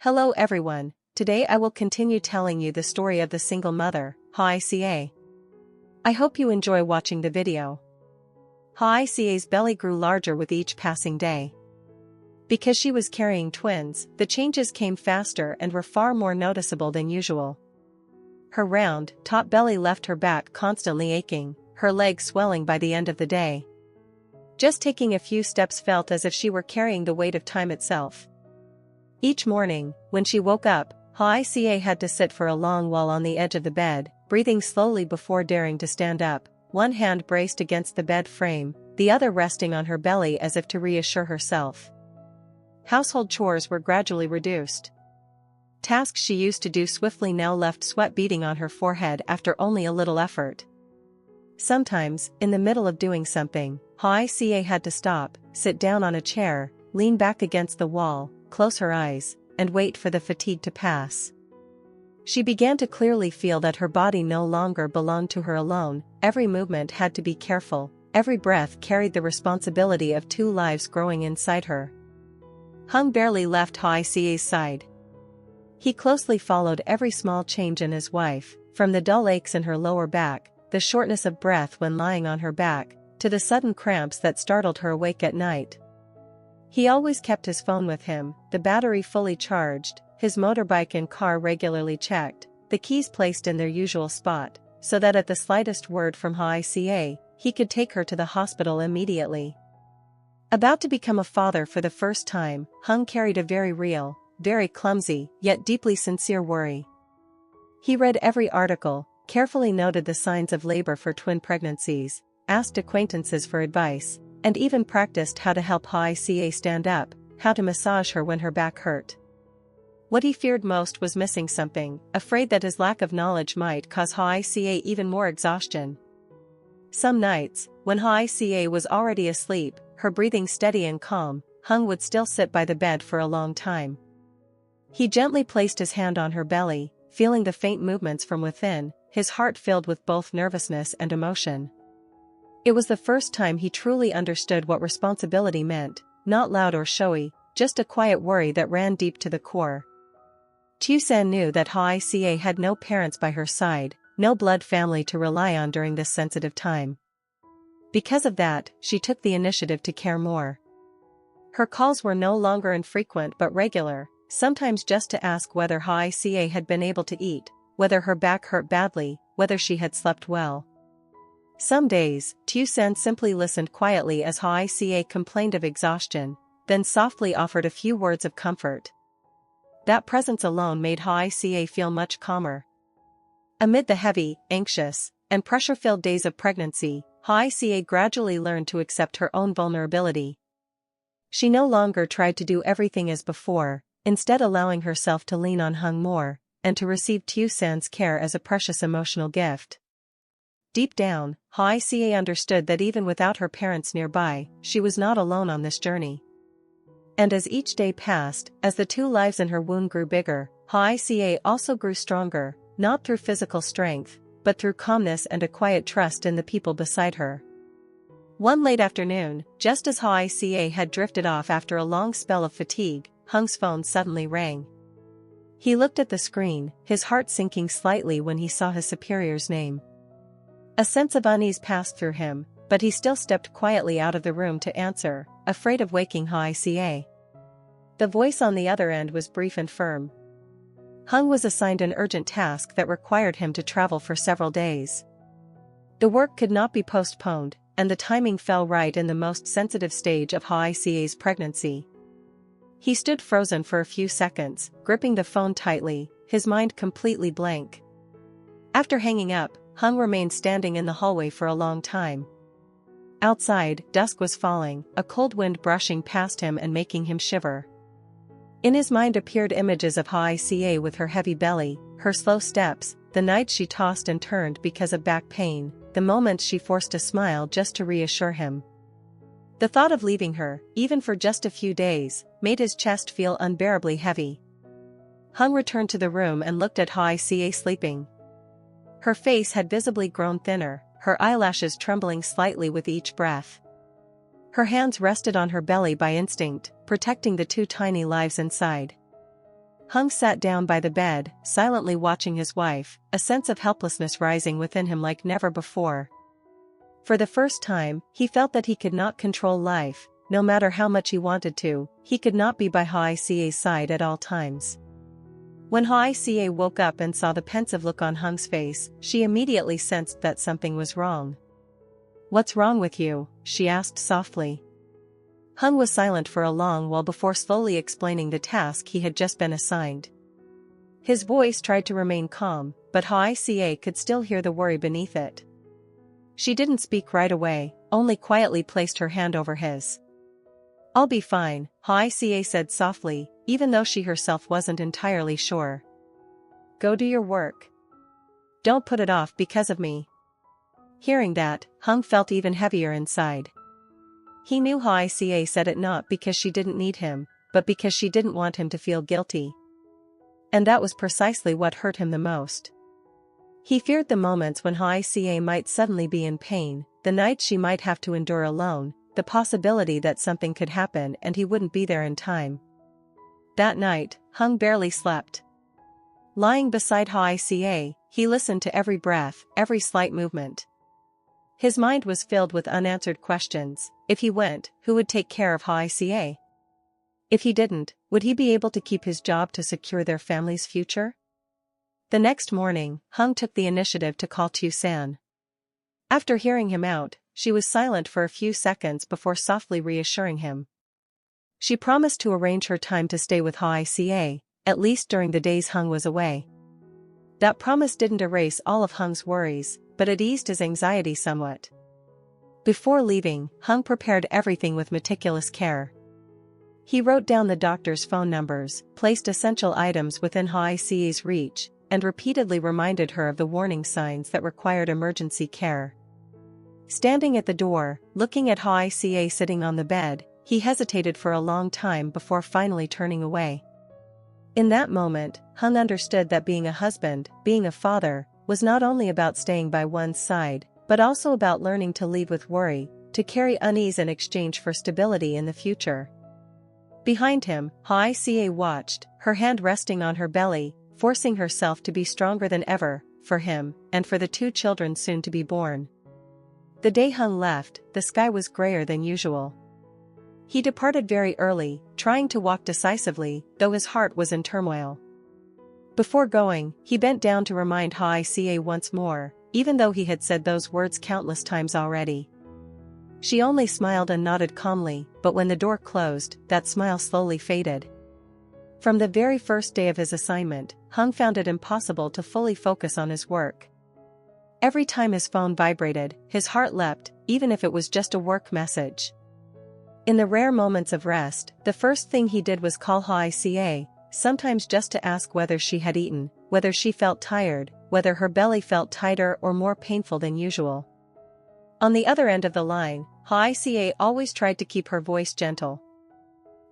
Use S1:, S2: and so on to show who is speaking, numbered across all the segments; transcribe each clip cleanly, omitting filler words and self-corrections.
S1: Hello everyone, today I will continue telling you the story of the single mother, Hoai. I hope you enjoy watching the video. Hoai's belly grew larger with each passing day. Because she was carrying twins, the changes came faster and were far more noticeable than usual. Her round, top belly left her back constantly aching, her legs swelling by the end of the day. Just taking a few steps felt as if she were carrying the weight of time itself. Each morning, when she woke up, Hoai had to sit for a long while on the edge of the bed, breathing slowly before daring to stand up, one hand braced against the bed frame, the other resting on her belly as if to reassure herself. Household chores were gradually reduced. Tasks she used to do swiftly now left sweat beading on her forehead after only a little effort. Sometimes, in the middle of doing something, Hoai had to stop, sit down on a chair, lean back against the wall, close her eyes, and wait for the fatigue to pass. She began to clearly feel that her body no longer belonged to her alone, every movement had to be careful, every breath carried the responsibility of two lives growing inside her. Hung barely left Hoai's side. He closely followed every small change in his wife, from the dull aches in her lower back, the shortness of breath when lying on her back, to the sudden cramps that startled her awake at night. He always kept his phone with him, the battery fully charged, his motorbike and car regularly checked, the keys placed in their usual spot, so that at the slightest word from Hoai, he could take her to the hospital immediately. About to become a father for the first time, Hung carried a very real, very clumsy, yet deeply sincere worry. He read every article, carefully noted the signs of labor for twin pregnancies, asked acquaintances for advice, and even practiced how to help Hoai stand up, how to massage her when her back hurt. What he feared most was missing something, afraid that his lack of knowledge might cause Hoai even more exhaustion. Some nights, when Hoai was already asleep, her breathing steady and calm, Hung would still sit by the bed for a long time. He gently placed his hand on her belly, feeling the faint movements from within, his heart filled with both nervousness and emotion. It was the first time he truly understood what responsibility meant, not loud or showy, just a quiet worry that ran deep to the core. Tieu San knew that Hoai had no parents by her side, no blood family to rely on during this sensitive time. Because of that, she took the initiative to care more. Her calls were no longer infrequent but regular, sometimes just to ask whether Hoai had been able to eat, whether her back hurt badly, whether she had slept well. Some days, Tieu San simply listened quietly as Hoai complained of exhaustion, then softly offered a few words of comfort. That presence alone made Hoai feel much calmer. Amid the heavy, anxious, and pressure-filled days of pregnancy, Hoai gradually learned to accept her own vulnerability. She no longer tried to do everything as before, instead allowing herself to lean on Hung more, and to receive Tieu San's care as a precious emotional gift. Deep down, Hoai understood that even without her parents nearby, she was not alone on this journey. And as each day passed, as the two lives in her womb grew bigger, Hoai also grew stronger, not through physical strength, but through calmness and a quiet trust in the people beside her. One late afternoon, just as Hoai had drifted off after a long spell of fatigue, Hung's phone suddenly rang. He looked at the screen, his heart sinking slightly when he saw his superior's name. A sense of unease passed through him, but he still stepped quietly out of the room to answer, afraid of waking Hoai. The voice on the other end was brief and firm. Hung was assigned an urgent task that required him to travel for several days. The work could not be postponed, and the timing fell right in the most sensitive stage of Hoai's pregnancy. He stood frozen for a few seconds, gripping the phone tightly, his mind completely blank. After hanging up, Hung remained standing in the hallway for a long time. Outside, dusk was falling, a cold wind brushing past him and making him shiver. In his mind appeared images of Hoai with her heavy belly, her slow steps, the nights she tossed and turned because of back pain, the moments she forced a smile just to reassure him. The thought of leaving her, even for just a few days, made his chest feel unbearably heavy. Hung returned to the room and looked at Hoai sleeping. Her face had visibly grown thinner, her eyelashes trembling slightly with each breath. Her hands rested on her belly by instinct, protecting the two tiny lives inside. Hung sat down by the bed, silently watching his wife, a sense of helplessness rising within him like never before. For the first time, he felt that he could not control life, no matter how much he wanted to. He could not be by Hoai's side at all times. When Hoai woke up and saw the pensive look on Hung's face, she immediately sensed that something was wrong. "What's wrong with you?" she asked softly. Hung was silent for a long while before slowly explaining the task he had just been assigned. His voice tried to remain calm, but Hoai could still hear the worry beneath it. She didn't speak right away, only quietly placed her hand over his. "I'll be fine," Hoai said softly, even though she herself wasn't entirely sure. "Go do your work. Don't put it off because of me." Hearing that, Hung felt even heavier inside. He knew Hoai said it not because she didn't need him, but because she didn't want him to feel guilty. And that was precisely what hurt him the most. He feared the moments when Hoai might suddenly be in pain, the nights she might have to endure alone, the possibility that something could happen and he wouldn't be there in time. That night, Hung barely slept. Lying beside Hoai, he listened to every breath, every slight movement. His mind was filled with unanswered questions. If he went, who would take care of Hoai? If he didn't, would he be able to keep his job to secure their family's future? The next morning, Hung took the initiative to call Tieu San. After hearing him out, she was silent for a few seconds before softly reassuring him. She promised to arrange her time to stay with Hoai, at least during the days Hung was away. That promise didn't erase all of Hung's worries, but it eased his anxiety somewhat. Before leaving, Hung prepared everything with meticulous care. He wrote down the doctor's phone numbers, placed essential items within Hoai's reach, and repeatedly reminded her of the warning signs that required emergency care. Standing at the door, looking at Hoai sitting on the bed, he hesitated for a long time before finally turning away. In that moment, Hung understood that being a husband, being a father, was not only about staying by one's side, but also about learning to lead with worry, to carry unease in exchange for stability in the future. Behind him, Hoai watched, her hand resting on her belly, forcing herself to be stronger than ever, for him, and for the 2 children soon to be born. The day Hung left, the sky was grayer than usual. He departed very early, trying to walk decisively, though his heart was in turmoil. Before going, he bent down to remind Hoai once more, even though he had said those words countless times already. She only smiled and nodded calmly, but when the door closed, that smile slowly faded. From the very first day of his assignment, Hung found it impossible to fully focus on his work. Every time his phone vibrated, his heart leapt, even if it was just a work message. In the rare moments of rest, the first thing he did was call Hoai, sometimes just to ask whether she had eaten, whether she felt tired, whether her belly felt tighter or more painful than usual. On the other end of the line, Hoai always tried to keep her voice gentle.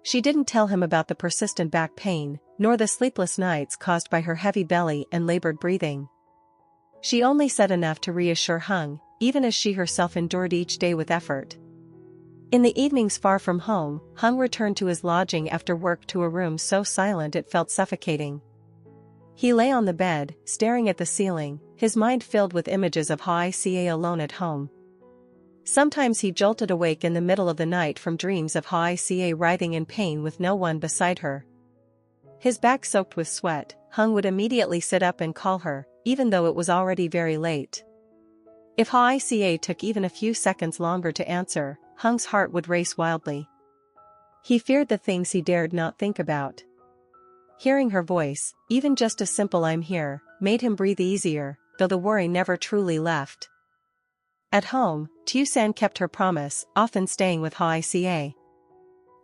S1: She didn't tell him about the persistent back pain, nor the sleepless nights caused by her heavy belly and labored breathing. She only said enough to reassure Hung, even as she herself endured each day with effort. In the evenings far from home, Hung returned to his lodging after work to a room so silent it felt suffocating. He lay on the bed, staring at the ceiling, his mind filled with images of Hoai alone at home. Sometimes he jolted awake in the middle of the night from dreams of Hoai writhing in pain with no one beside her. His back soaked with sweat, Hung would immediately sit up and call her, even though it was already very late. If Hoai took even a few seconds longer to answer, Hung's heart would race wildly. He feared the things he dared not think about. Hearing her voice, even just a simple "I'm here," made him breathe easier, though the worry never truly left. At home, Tieu San kept her promise, often staying with Hoai.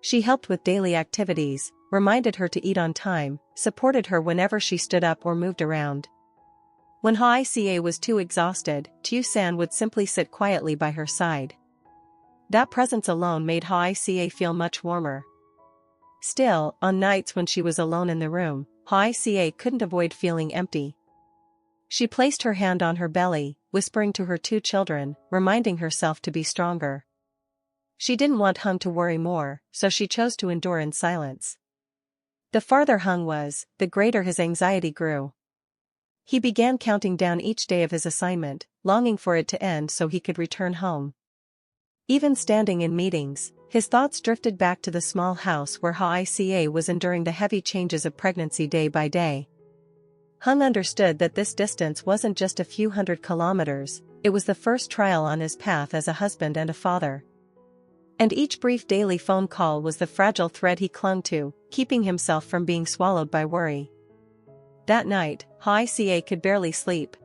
S1: She helped with daily activities, reminded her to eat on time, supported her whenever she stood up or moved around. When Hoai was too exhausted, Tieu San would simply sit quietly by her side. That presence alone made Hoai feel much warmer. Still, on nights when she was alone in the room, Hoai couldn't avoid feeling empty. She placed her hand on her belly, whispering to her 2 children, reminding herself to be stronger. She didn't want Hung to worry more, so she chose to endure in silence. The farther Hung was, the greater his anxiety grew. He began counting down each day of his assignment, longing for it to end so he could return home. Even standing in meetings, his thoughts drifted back to the small house where Hoai was enduring the heavy changes of pregnancy day by day. Hung understood that this distance wasn't just a few hundred kilometers, it was the first trial on his path as a husband and a father. And each brief daily phone call was the fragile thread he clung to, keeping himself from being swallowed by worry. That night, Hoai could barely sleep.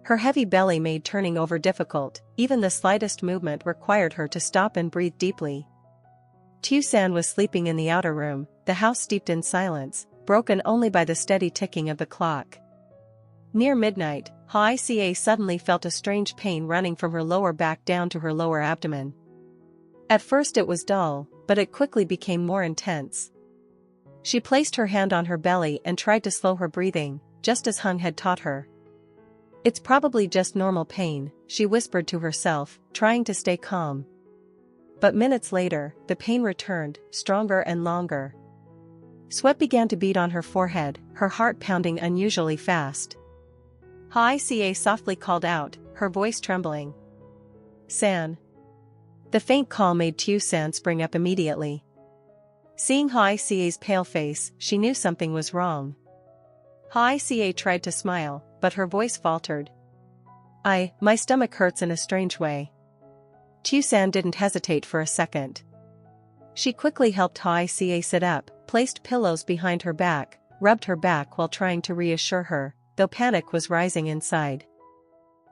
S1: Her heavy belly made turning over difficult, even the slightest movement required her to stop and breathe deeply. Tieu San was sleeping in the outer room, the house steeped in silence, broken only by the steady ticking of the clock. Near midnight, Hoai suddenly felt a strange pain running from her lower back down to her lower abdomen. At first it was dull, but it quickly became more intense. She placed her hand on her belly and tried to slow her breathing, just as Hung had taught her. "It's probably just normal pain," she whispered to herself, trying to stay calm. But minutes later, the pain returned, stronger and longer. Sweat began to bead on her forehead, her heart pounding unusually fast. Hoai softly called out, her voice trembling. "San." The faint call made Tieu San spring up immediately. Seeing Hoai's pale face, she knew something was wrong. Hoai tried to smile, but her voice faltered. My stomach hurts in a strange way." Tieu San didn't hesitate for a second. She quickly helped Hoai sit up, placed pillows behind her back, rubbed her back while trying to reassure her, though panic was rising inside.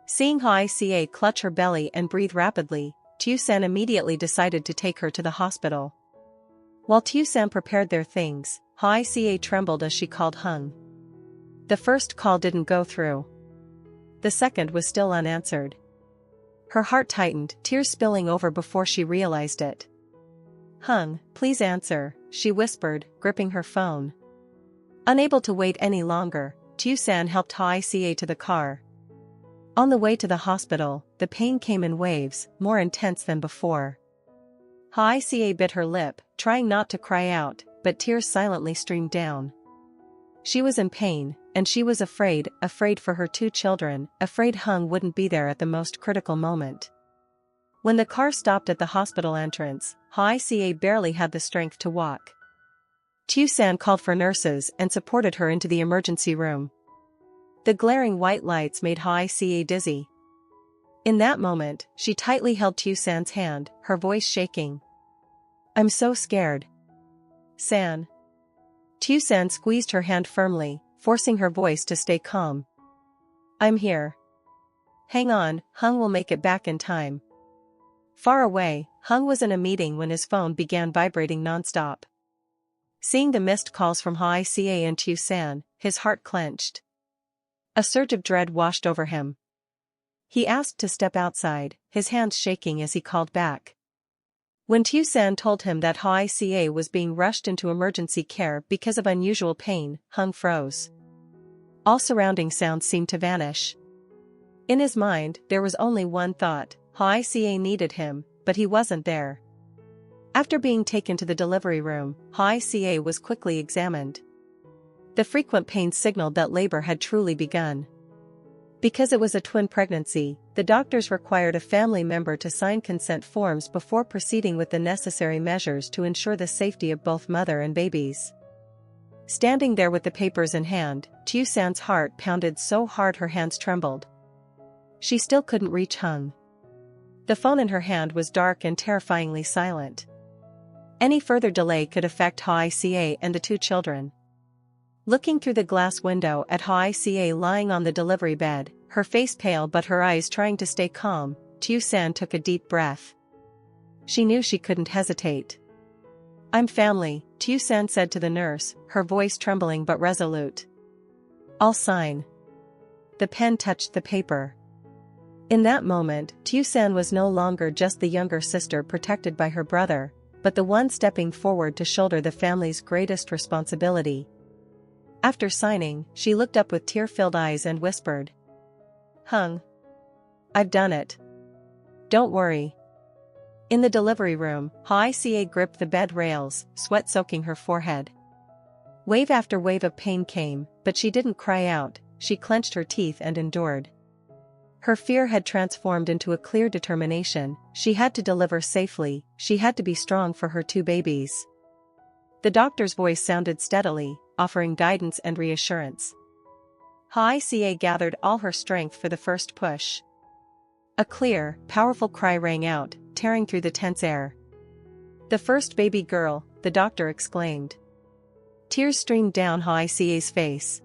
S1: Seeing Hoai clutch her belly and breathe rapidly, Tieu San immediately decided to take her to the hospital. While Tieu San prepared their things, Hoai trembled as she called Hung. The first call didn't go through. The second was still unanswered. Her heart tightened, tears spilling over before she realized it. "Hung, please answer," she whispered, gripping her phone. Unable to wait any longer, Tieu San helped Hoai to the car. On the way to the hospital, the pain came in waves, more intense than before. Hoai bit her lip, trying not to cry out, but tears silently streamed down. She was in pain, and she was afraid for her 2 children, afraid Hung wouldn't be there at the most critical moment. When the car stopped at the hospital entrance, Hoai barely had the strength to walk. Tieu San called for nurses and supported her into the emergency room. The glaring white lights made Hoai dizzy. In that moment, she tightly held Tieu San's hand, her voice shaking. "I'm so scared. San." Tieu San squeezed her hand firmly, forcing her voice to stay calm. "I'm here. Hang on, Hung will make it back in time." Far away, Hung was in a meeting when his phone began vibrating nonstop. Seeing the missed calls from Hoai and Tieu San, his heart clenched. A surge of dread washed over him. He asked to step outside, his hands shaking as he called back. When Tieu San told him that Hoai was being rushed into emergency care because of unusual pain, Hung froze. All surrounding sounds seemed to vanish. In his mind, there was only one thought: Hoai needed him, but he wasn't there. After being taken to the delivery room, Hoai was quickly examined. The frequent pain signaled that labor had truly begun. Because it was a twin pregnancy, the doctors required a family member to sign consent forms before proceeding with the necessary measures to ensure the safety of both mother and babies. Standing there with the papers in hand, Tieu San's heart pounded so hard her hands trembled. She still couldn't reach Hung. The phone in her hand was dark and terrifyingly silent. Any further delay could affect Hoai and the 2 children. Looking through the glass window at Hoai lying on the delivery bed, her face pale but her eyes trying to stay calm, Tieu San took a deep breath. She knew she couldn't hesitate. "I'm family," Tieu San said to the nurse, her voice trembling but resolute. "I'll sign." The pen touched the paper. In that moment, Tieu San was no longer just the younger sister protected by her brother, but the one stepping forward to shoulder the family's greatest responsibility. After signing, she looked up with tear-filled eyes and whispered, "Hung. I've done it. Don't worry." In the delivery room, Hoai gripped the bed rails, sweat soaking her forehead. Wave after wave of pain came, but she didn't cry out, she clenched her teeth and endured. Her fear had transformed into a clear determination. She had to deliver safely, she had to be strong for her 2 babies. The doctor's voice sounded steadily, offering guidance and reassurance. Hoai gathered all her strength for the first push. A clear, powerful cry rang out, tearing through the tense air. "The first baby girl," the doctor exclaimed. Tears streamed down Hoai's face.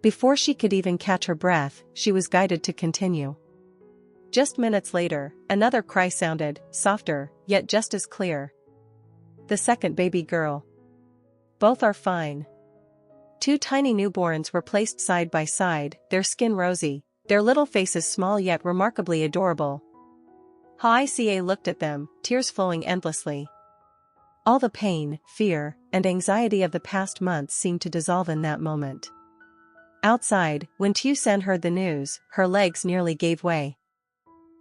S1: Before she could even catch her breath, she was guided to continue. Just minutes later, another cry sounded, softer, yet just as clear. "The second baby girl. Both are fine." 2 tiny newborns were placed side by side, their skin rosy, their little faces small yet remarkably adorable. Hoai looked at them, tears flowing endlessly. All the pain, fear, and anxiety of the past months seemed to dissolve in that moment. Outside, when Tieu San heard the news, her legs nearly gave way.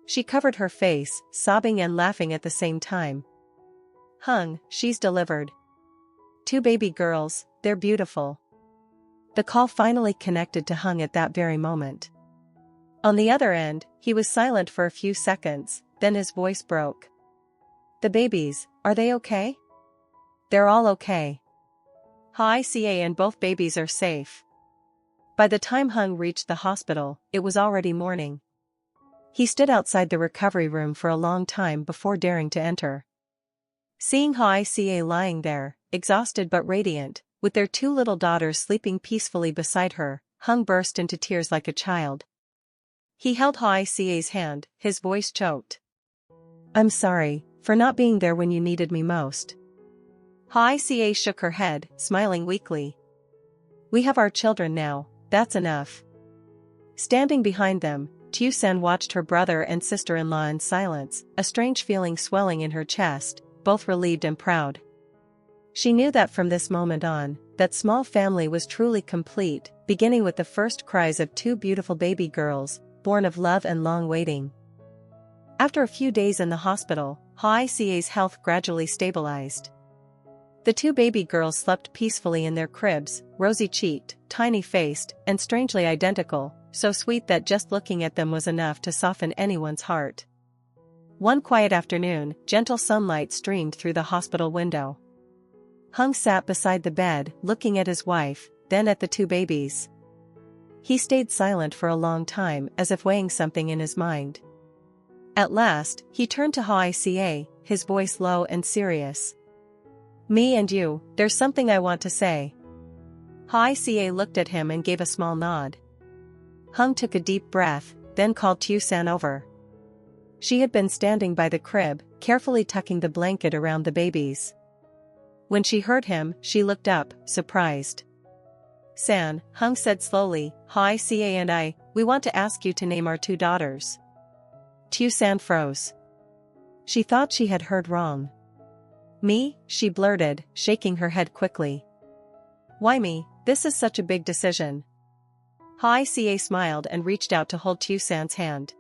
S1: She covered her face, sobbing and laughing at the same time. "Hung, she's delivered. 2 baby girls, they're beautiful." The call finally connected to Hung at that very moment. On the other end, he was silent for a few seconds, then his voice broke. "The babies, are they okay?" "They're all okay. Hoai and both babies are safe." By the time Hung reached the hospital, it was already morning. He stood outside the recovery room for a long time before daring to enter. Seeing Hoai lying there, exhausted but radiant, with their 2 little daughters sleeping peacefully beside her, Hung burst into tears like a child. He held Hoai's hand, his voice choked. "I'm sorry, for not being there when you needed me most." Hoai shook her head, smiling weakly. "We have our children now, that's enough." Standing behind them, Tieu San watched her brother and sister-in-law in silence, a strange feeling swelling in her chest, both relieved and proud. She knew that from this moment on, that small family was truly complete, beginning with the first cries of 2 beautiful baby girls, born of love and long waiting. After a few days in the hospital, Hoai's health gradually stabilized. The 2 baby girls slept peacefully in their cribs, rosy-cheeked, tiny-faced, and strangely identical, so sweet that just looking at them was enough to soften anyone's heart. One quiet afternoon, gentle sunlight streamed through the hospital window. Hung sat beside the bed, looking at his wife, then at the 2 babies. He stayed silent for a long time, as if weighing something in his mind. At last, he turned to Hoai, his voice low and serious. "Me and you, there's something I want to say." Hoai looked at him and gave a small nod. Hung took a deep breath, then called Tieu San over. She had been standing by the crib, carefully tucking the blanket around the babies. When she heard him, she looked up, surprised. "San," Hung said slowly, "Hoai and I, we want to ask you to name our 2 daughters." Tieu San froze. She thought she had heard wrong. "Me?" she blurted, shaking her head quickly. "Why me? This is such a big decision." Hoai smiled and reached out to hold Tieu San's hand.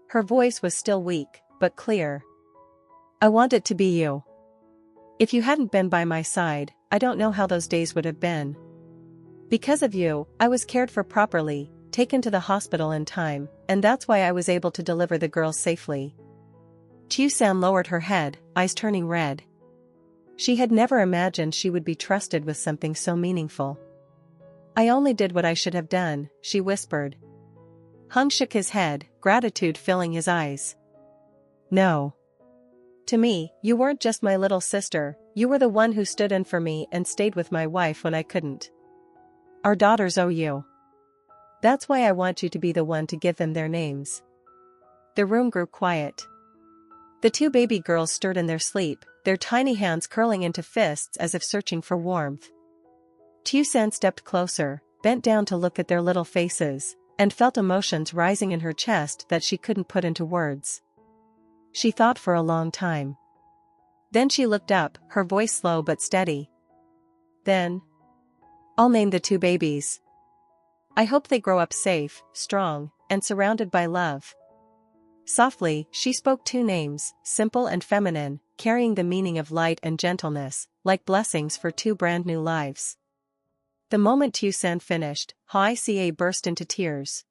S1: Her voice was still weak, but clear. "I want it to be you. If you hadn't been by my side, I don't know how those days would have been. Because of you, I was cared for properly, taken to the hospital in time, and that's why I was able to deliver the girls safely." Tieu San lowered her head, eyes turning red. She had never imagined she would be trusted with something so meaningful. "I only did what I should have done," she whispered. Hung shook his head, gratitude filling his eyes. "No. To me, you weren't just my little sister, you were the one who stood in for me and stayed with my wife when I couldn't. Our daughters owe you. That's why I want you to be the one to give them their names." The room grew quiet. The 2 baby girls stirred in their sleep, their tiny hands curling into fists as if searching for warmth. Tieu San stepped closer, bent down to look at their little faces, and felt emotions rising in her chest that she couldn't put into words. She thought for a long time. Then she looked up, her voice slow but steady. "Then I'll name the 2 babies. I hope they grow up safe, strong, and surrounded by love." Softly, she spoke 2 names, simple and feminine, carrying the meaning of light and gentleness, like blessings for two brand new lives. The moment Tieu San finished, Hoai burst into tears.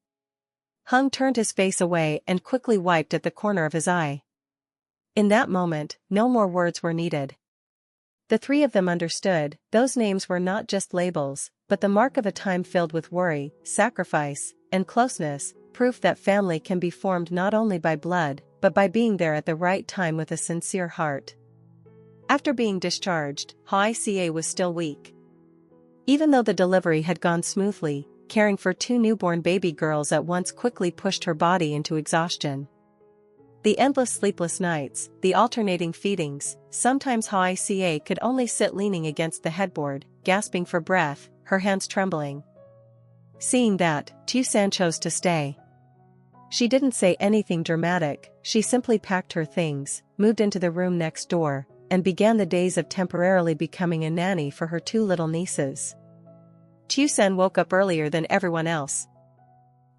S1: Hung turned his face away and quickly wiped at the corner of his eye. In that moment, no more words were needed. The three of them understood, those names were not just labels, but the mark of a time filled with worry, sacrifice, and closeness, proof that family can be formed not only by blood, but by being there at the right time with a sincere heart. After being discharged, Hoai was still weak. Even though the delivery had gone smoothly, caring for two newborn baby girls at once quickly pushed her body into exhaustion. The endless sleepless nights, the alternating feedings, sometimes Hoai could only sit leaning against the headboard, gasping for breath, her hands trembling. Seeing that, Tieu San chose to stay. She didn't say anything dramatic, she simply packed her things, moved into the room next door, and began the days of temporarily becoming a nanny for her two little nieces. Tieu San woke up earlier than everyone else.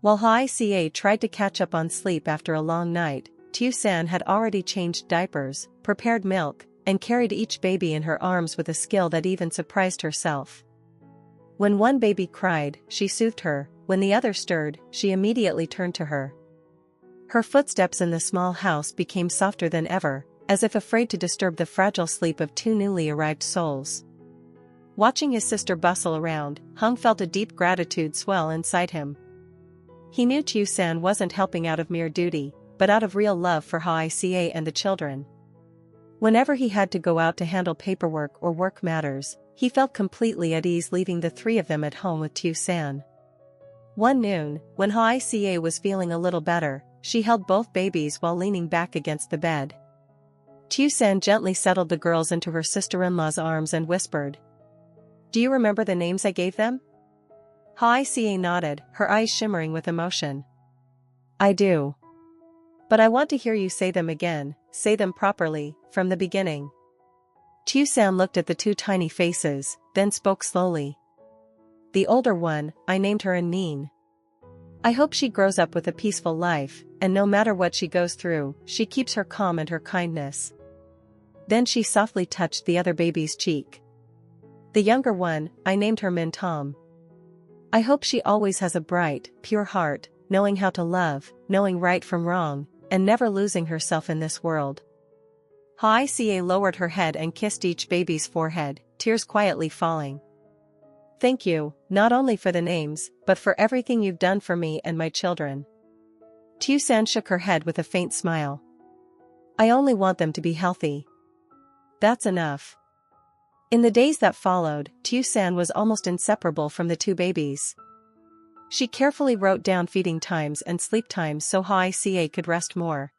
S1: While Hoai tried to catch up on sleep after a long night, Tieu San had already changed diapers, prepared milk, and carried each baby in her arms with a skill that even surprised herself. When one baby cried, she soothed her, when the other stirred, she immediately turned to her. Her footsteps in the small house became softer than ever, as if afraid to disturb the fragile sleep of two newly arrived souls. Watching his sister bustle around, Hung felt a deep gratitude swell inside him. He knew Tieu San wasn't helping out of mere duty, but out of real love for Hoai and the children. Whenever he had to go out to handle paperwork or work matters, he felt completely at ease leaving the three of them at home with Tieu San. One noon, when Hoai was feeling a little better, she held both babies while leaning back against the bed. Tieu San gently settled the girls into her sister-in-law's arms and whispered, "Do you remember the names I gave them?" Hoai nodded, her eyes shimmering with emotion. "I do. But I want to hear you say them again, say them properly, from the beginning." Tieu San looked at the two tiny faces, then spoke slowly. "The older one, I named her Nin. I hope she grows up with a peaceful life, and no matter what she goes through, she keeps her calm and her kindness." Then she softly touched the other baby's cheek. "The younger one, I named her Min Tom. I hope she always has a bright, pure heart, knowing how to love, knowing right from wrong, and never losing herself in this world." Hoai lowered her head and kissed each baby's forehead, tears quietly falling. "Thank you, not only for the names, but for everything you've done for me and my children." Tieu San shook her head with a faint smile. "I only want them to be healthy. That's enough." In the days that followed, Tieu San was almost inseparable from the two babies. She carefully wrote down feeding times and sleep times so Hoai could rest more.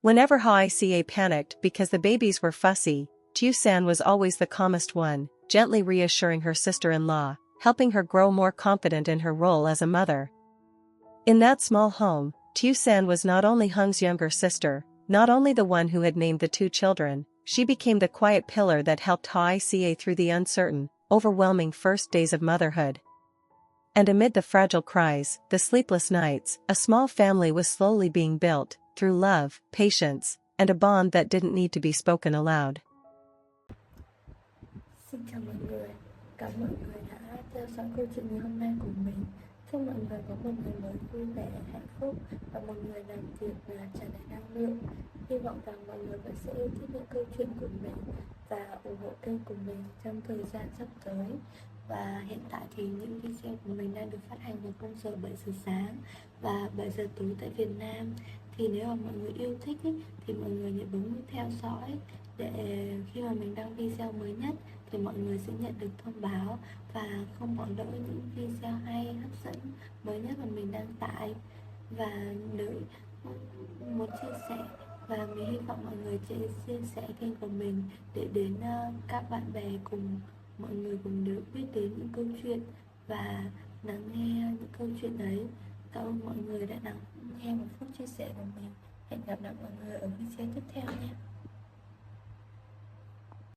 S1: Whenever Hoai panicked because the babies were fussy, Tieu San was always the calmest one, gently reassuring her sister-in-law, helping her grow more confident in her role as a mother. In that small home, Tieu San was not only Hung's younger sister, not only the one who had named the two children, she became the quiet pillar that helped Hoai through the uncertain, overwhelming first days of motherhood. And amid the fragile cries, the sleepless nights, a small family was slowly being built, through love, patience, and a bond that didn't need to be spoken aloud.
S2: Xin chào mọi người, cảm ơn mọi người đã theo dõi câu chuyện ngày hôm nay của mình. Chúc mọi người có một ngày mới vui vẻ, hạnh phúc và một người làm việc tràn đầy năng lượng. Hy vọng rằng mọi người vẫn sẽ yêu thích những câu chuyện của mình và ủng hộ kênh của mình trong thời gian sắp tới. Và hiện tại thì những video của mình đang được phát hành vào khung giờ 7 giờ sáng và 7 giờ tối tại Việt Nam. Thì nếu mà mọi người yêu thích thì mọi người nhớ bấm nút theo dõi để khi mà mình đăng video mới nhất thì mọi người sẽ nhận được thông báo và không bỏ lỡ những video hay hấp dẫn mới nhất mà mình đăng tải. Và nếu muốn chia sẻ và mình hy vọng mọi người sẽ chia sẻ kênh của mình để đến các bạn bè cùng mọi người cùng được biết đến những câu chuyện và lắng nghe những câu chuyện ấy. Cảm ơn mọi người đã lắng nghe một phút chia sẻ của mình. Hẹn gặp lại mọi người ở video tiếp theo nhé.